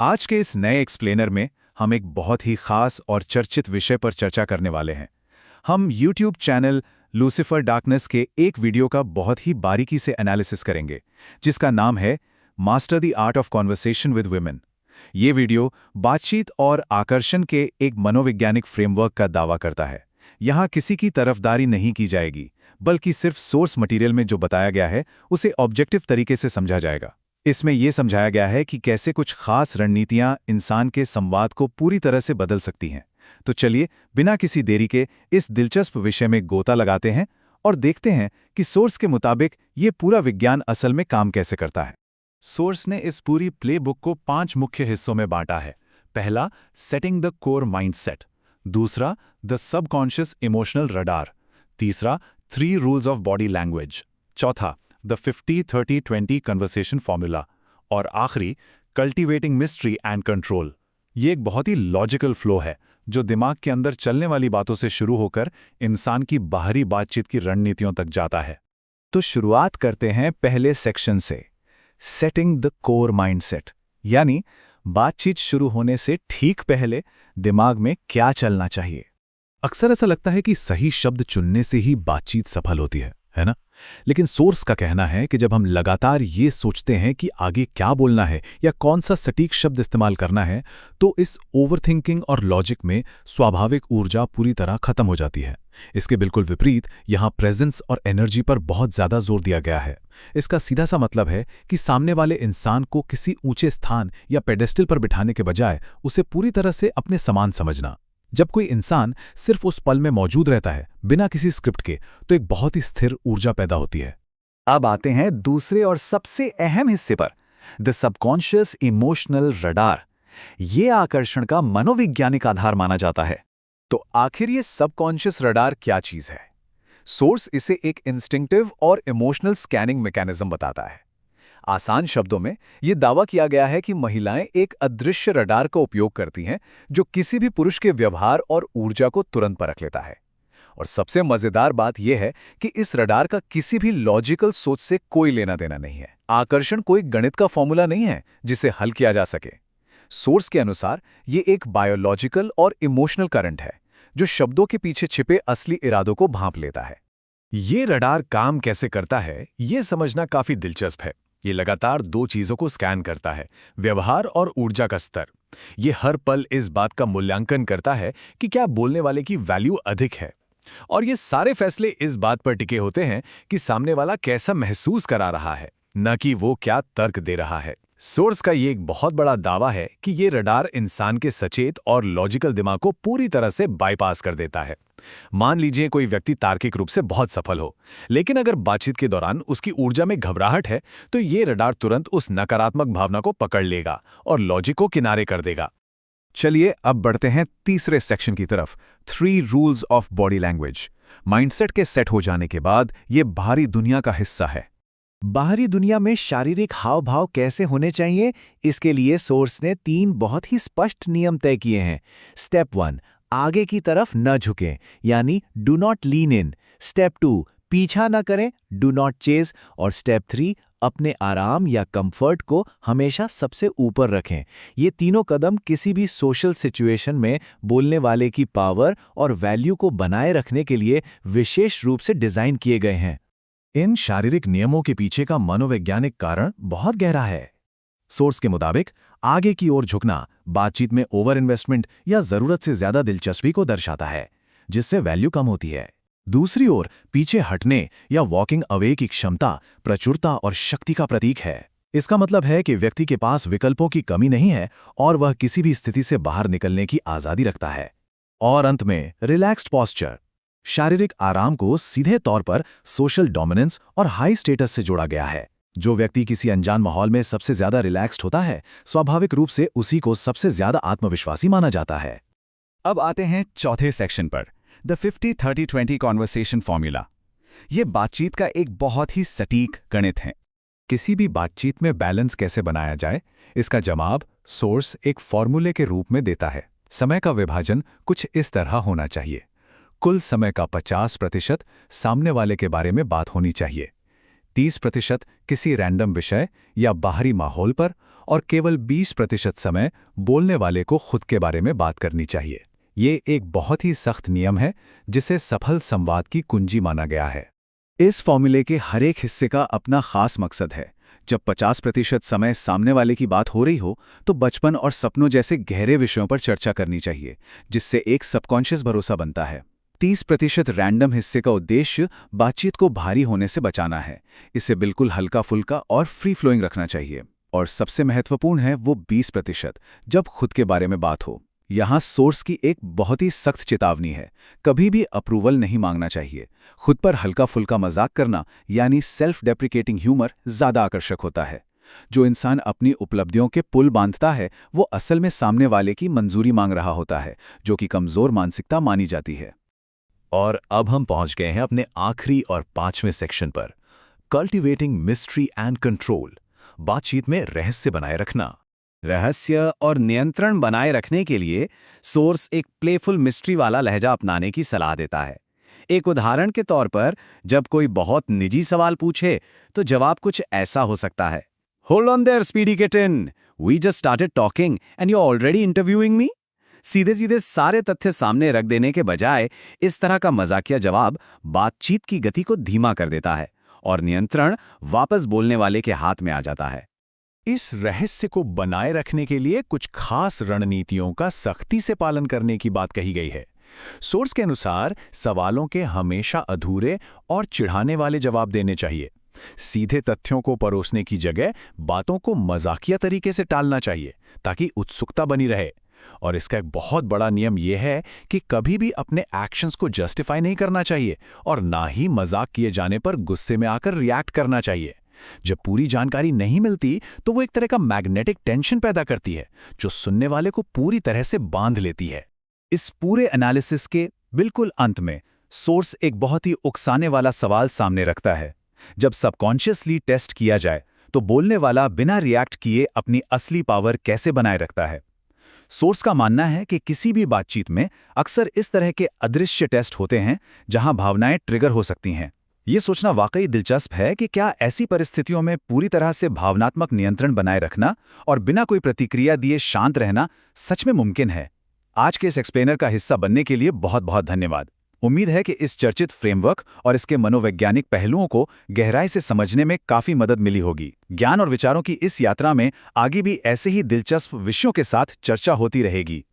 आज के इस नए एक्सप्लेनर में हम एक बहुत ही खास और चर्चित विषय पर चर्चा करने वाले हैं। हम YouTube चैनल लूसिफर डार्कनेस के एक वीडियो का बहुत ही बारीकी से एनालिसिस करेंगे, जिसका नाम है master the art of conversation with women. ये वीडियो बातचीत और आकर्षण के एक मनोवैज्ञानिक फ्रेमवर्क का दावा करता है। यहाँ किसी की तरफदारी नहीं की जाएगी, बल्कि सिर्फ सोर्स मटेरियल में जो बताया गया है उसे ऑब्जेक्टिव तरीके से समझा जाएगा। इसमें यह समझाया गया है कि कैसे कुछ खास रणनीतियां इंसान के संवाद को पूरी तरह से बदल सकती हैं। तो चलिए बिना किसी देरी के इस दिलचस्प विषय में गोता लगाते हैं और देखते हैं कि सोर्स के मुताबिक ये पूरा विज्ञान असल में काम कैसे करता है। सोर्स ने इस पूरी प्लेबुक को 5 मुख्य हिस्सों में बांटा है। पहला, सेटिंग द कोर माइंडसेट। दूसरा, द सबकॉन्शियस इमोशनल रडार। तीसरा, 3 रूल्स ऑफ बॉडी लैंग्वेज। चौथा, द 50-30-20 कन्वर्सेशन फॉर्मूला। और आखिरी, कल्टीवेटिंग मिस्ट्री एंड कंट्रोल। ये एक बहुत ही लॉजिकल फ्लो है जो दिमाग के अंदर चलने वाली बातों से शुरू होकर इंसान की बाहरी बातचीत की रणनीतियों तक जाता है। तो शुरुआत करते हैं पहले सेक्शन से, सेटिंग द कोर माइंडसेट, यानी बातचीत शुरू होने से ठीक पहले दिमाग में क्या चलना चाहिए। अक्सर ऐसा लगता है कि सही शब्द चुनने से ही बातचीत सफल होती है ना? लेकिन सोर्स का कहना है कि जब हम लगातार ये सोचते हैं कि आगे क्या बोलना है या कौन सा सटीक शब्द इस्तेमाल करना है, तो इस ओवरथिंकिंग और लॉजिक में स्वाभाविक ऊर्जा पूरी तरह खत्म हो जाती है। इसके बिल्कुल विपरीत यहाँ प्रेजेंस और एनर्जी पर बहुत ज्यादा जोर दिया गया है। इसका सीधा सा मतलब है कि सामने वाले इंसान को किसी ऊंचे स्थान या पेडेस्टल पर बिठाने के बजाय उसे पूरी तरह से अपने समान समझना। जब कोई इंसान सिर्फ उस पल में मौजूद रहता है बिना किसी स्क्रिप्ट के, तो एक बहुत ही स्थिर ऊर्जा पैदा होती है। अब आते हैं दूसरे और सबसे अहम हिस्से पर, द सबकॉन्शियस इमोशनल रडार। ये आकर्षण का मनोवैज्ञानिक आधार माना जाता है। तो आखिर ये सबकॉन्शियस रडार क्या चीज है? सोर्स इसे एक इंस्टिंक्टिव और इमोशनल स्कैनिंग मैकेनिज्म बताता है। आसान शब्दों में यह दावा किया गया है कि महिलाएं एक अदृश्य रडार का उपयोग करती हैं जो किसी भी पुरुष के व्यवहार और ऊर्जा को तुरंत परख लेता है। और सबसे मजेदार बात यह है कि इस रडार का किसी भी लॉजिकल सोच से कोई लेना देना नहीं है। आकर्षण कोई गणित का फॉर्मूला नहीं है जिसे हल किया जा सके। सोर्स के अनुसार यह एक बायोलॉजिकल और इमोशनल करंट है जो शब्दों के पीछे छिपे असली इरादों को भांप लेता है। ये रडार काम कैसे करता है, यह समझना काफी दिलचस्प है। ये लगातार 2 चीजों को स्कैन करता है, व्यवहार और ऊर्जा का स्तर। ये हर पल इस बात का मूल्यांकन करता है कि क्या बोलने वाले की वैल्यू अधिक है। और ये सारे फैसले इस बात पर टिके होते हैं कि सामने वाला कैसा महसूस करा रहा है, न कि वो क्या तर्क दे रहा है। सोर्स का ये एक बहुत बड़ा दावा है कि ये रडार इंसान के सचेत और लॉजिकल दिमाग को पूरी तरह से बाईपास कर देता है। मान लीजिए कोई व्यक्ति तार्किक रूप से बहुत सफल हो, लेकिन अगर बातचीत के दौरान उसकी ऊर्जा में घबराहट है, तो ये रडार तुरंत उस नकारात्मक भावना को पकड़ लेगा और लॉजिक को किनारे कर देगा। चलिए अब बढ़ते हैं तीसरे सेक्शन की तरफ, 3 rules of body language. Mindset के सेट हो जाने के बाद ये बाहरी दुनिया का हिस्सा है। बाहरी दुनिया में शारीरिक हाव भाव कैसे होने चाहिए, इसके लिए सोर्स ने 3 बहुत ही स्पष्ट नियम तय किए हैं। स्टेप 1, आगे की तरफ न झुकें, यानी do not lean in. Step 2, पीछा न करें, डू नॉट चेज। और स्टेप 3, अपने आराम या कंफर्ट को हमेशा सबसे ऊपर रखें। ये तीनों कदम किसी भी सोशल सिचुएशन में बोलने वाले की पावर और वैल्यू को बनाए रखने के लिए विशेष रूप से डिजाइन किए गए हैं। इन शारीरिक नियमों के पीछे का मनोवैज्ञानिक कारण बहुत गहरा है। सोर्स के मुताबिक आगे की ओर झुकना बातचीत में ओवर इन्वेस्टमेंट या जरूरत से ज्यादा दिलचस्पी को दर्शाता है, जिससे वैल्यू कम होती है। दूसरी ओर पीछे हटने या वॉकिंग अवे की क्षमता प्रचुरता और शक्ति का प्रतीक है। इसका मतलब है कि व्यक्ति के पास विकल्पों की कमी नहीं है और वह किसी भी स्थिति से बाहर निकलने की आजादी रखता है। और अंत में रिलैक्स्ड पॉस्चर, शारीरिक आराम को सीधे तौर पर सोशल डोमिनेंस और हाई स्टेटस से जोड़ा गया है। जो व्यक्ति किसी अनजान माहौल में सबसे ज्यादा रिलैक्स्ड होता है, स्वाभाविक रूप से उसी को सबसे ज्यादा आत्मविश्वासी माना जाता है। अब आते हैं चौथे सेक्शन पर, द 50-30-20 कॉन्वर्सेशन फॉर्मूला। ये बातचीत का एक बहुत ही सटीक गणित है। किसी भी बातचीत में बैलेंस कैसे बनाया जाए, इसका जवाब सोर्स एक फॉर्मूले के रूप में देता है। समय का विभाजन कुछ इस तरह होना चाहिए। कुल समय का 50% सामने वाले के बारे में बात होनी चाहिए, 30% किसी रैंडम विषय या बाहरी माहौल पर और केवल 20% समय बोलने वाले को खुद के बारे में बात करनी चाहिए। ये एक बहुत ही सख्त नियम है जिसे सफल संवाद की कुंजी माना गया है। इस फॉर्मूले के हर एक हिस्से का अपना खास मकसद है। जब 50% समय सामने वाले की बात हो रही हो तो बचपन और सपनों जैसे गहरे विषयों पर चर्चा करनी चाहिए, जिससे एक सबकॉन्शियस भरोसा बनता है। 30% रैंडम हिस्से का उद्देश्य बातचीत को भारी होने से बचाना है। इसे बिल्कुल हल्का फुल्का और फ्री फ्लोइंग रखना चाहिए। और सबसे महत्वपूर्ण है वो 20% जब खुद के बारे में बात हो। यहाँ सोर्स की एक बहुत ही सख्त चेतावनी है, कभी भी अप्रूवल नहीं मांगना चाहिए। खुद पर हल्का फुल्का मजाक करना यानी सेल्फ डेप्रिकेटिंग ह्यूमर ज़्यादा आकर्षक होता है। जो इंसान अपनी उपलब्धियों के पुल बांधता है वो असल में सामने वाले की मंजूरी मांग रहा होता है, जो कि कमज़ोर मानसिकता मानी जाती है। और अब हम पहुंच गए हैं अपने आखिरी और 5वें सेक्शन पर, कल्टिवेटिंग मिस्ट्री एंड कंट्रोल, बातचीत में रहस्य बनाए रखना। रहस्य और नियंत्रण बनाए रखने के लिए सोर्स एक प्लेफुल मिस्ट्री वाला लहजा अपनाने की सलाह देता है। एक उदाहरण के तौर पर, जब कोई बहुत निजी सवाल पूछे तो जवाब कुछ ऐसा हो सकता है, hold on there speedy kitten, we just started talking and you already interviewing me. सीधे सीधे सारे तथ्य सामने रख देने के बजाय इस तरह का मजाकिया जवाब बातचीत की गति को धीमा कर देता है और नियंत्रण वापस बोलने वाले के हाथ में आ जाता है। इस रहस्य को बनाए रखने के लिए कुछ खास रणनीतियों का सख्ती से पालन करने की बात कही गई है। सोर्स के अनुसार सवालों के हमेशा अधूरे और चिढ़ाने वाले जवाब देने चाहिए। सीधे तथ्यों को परोसने की जगह बातों को मजाकिया तरीके से टालना चाहिए ताकि उत्सुकता बनी रहे। और इसका एक बहुत बड़ा नियम यह है कि कभी भी अपने एक्शंस को जस्टिफाई नहीं करना चाहिए और ना ही मजाक किए जाने पर गुस्से में आकर रिएक्ट करना चाहिए। जब पूरी जानकारी नहीं मिलती तो वो एक तरह का मैग्नेटिक टेंशन पैदा करती है जो सुनने वाले को पूरी तरह से बांध लेती है। इस पूरे एनालिसिस के बिल्कुल अंत में सोर्स एक बहुत ही उकसाने वाला सवाल सामने रखता है। जब सबकॉन्शियसली टेस्ट किया जाए तो बोलने वाला बिना रिएक्ट किए अपनी असली पावर कैसे बनाए रखता है। सोर्स का मानना है कि किसी भी बातचीत में अक्सर इस तरह के अदृश्य टेस्ट होते हैं जहां भावनाएं ट्रिगर हो सकती हैं। ये सोचना वाकई दिलचस्प है कि क्या ऐसी परिस्थितियों में पूरी तरह से भावनात्मक नियंत्रण बनाए रखना और बिना कोई प्रतिक्रिया दिए शांत रहना सच में मुमकिन है। आज के इस एक्सप्लेनर का हिस्सा बनने के लिए बहुत बहुत धन्यवाद। उम्मीद है कि इस चर्चित फ्रेमवर्क और इसके मनोवैज्ञानिक पहलुओं को गहराई से समझने में काफी मदद मिली होगी। ज्ञान और विचारों की इस यात्रा में आगे भी ऐसे ही दिलचस्प विषयों के साथ चर्चा होती रहेगी।